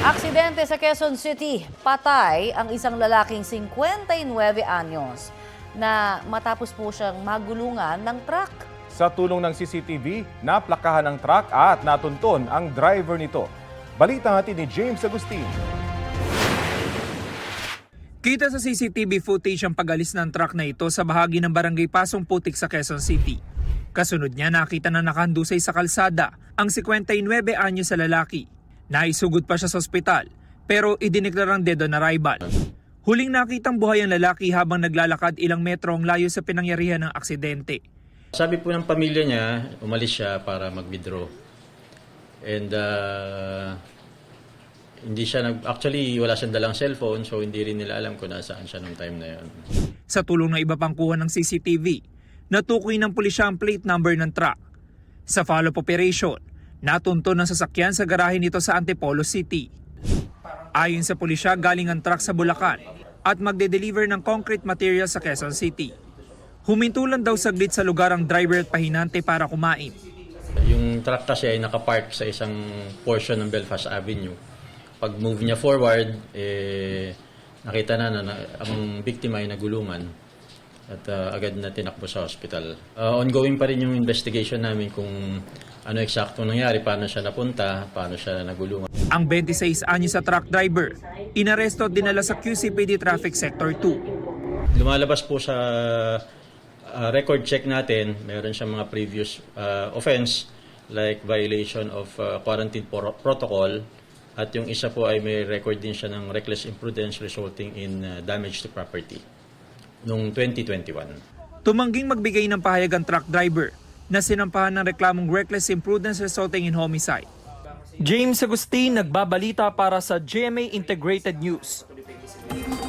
Aksidente sa Quezon City. Patay ang isang lalaking 59 anyos na matapos po siyang magulungan ng truck. Sa tulong ng CCTV, naplakahan ang truck at natunton ang driver nito. Balita natin ni James Agustin. Kita sa CCTV footage ang pag-alis ng truck na ito sa bahagi ng Barangay Pasong Putik sa Quezon City. Kasunod niya nakita na nakahandusay sa kalsada ang 59 anyos sa lalaki. Naisugod pa siya sa ospital pero idineklarang dead on arrival. Huling nakitang buhay ang lalaki habang naglalakad ilang metro ang layo sa pinangyarihan ng aksidente. Sabi po ng pamilya niya, umalis siya para mag-withdraw. And hindi siya actually wala siyang dalang cellphone, so hindi rin nila alam kung nasaan siya nung time na yon. Sa tulong ng iba pang kuha ng CCTV, natukoy ng pulisya ang plate number ng truck. Sa follow-up operation, natunto ng sasakyan sa garahe nito sa Antipolo City. Ayon sa pulisya, galing ang truck sa Bulacan at magde-deliver ng concrete material sa Quezon City. Humintulan daw saglit sa lugar ang driver at pahinante para kumain. Yung truck kasi ay nakapark sa isang portion ng Belfast Avenue. Pag move niya forward, nakita na ang biktima ay nagulungan at agad na tinakbo sa hospital. Ongoing pa rin yung investigation namin kung ano eksakto nangyari, paano siya napunta, paano siya nagulungan. Ang 26 anyos sa truck driver, inaresto at dinala sa QCPD Traffic Sector 2. Lumalabas po sa record check natin, meron siyang mga previous offense like violation of quarantine protocol at yung isa po ay may record din siya ng reckless imprudence resulting in damage to property noong 2021. Tumangging magbigay ng pahayag ang truck driver na sinampahan ng reklamong reckless imprudence resulting in homicide. James Agustin, nagbabalita para sa GMA Integrated News.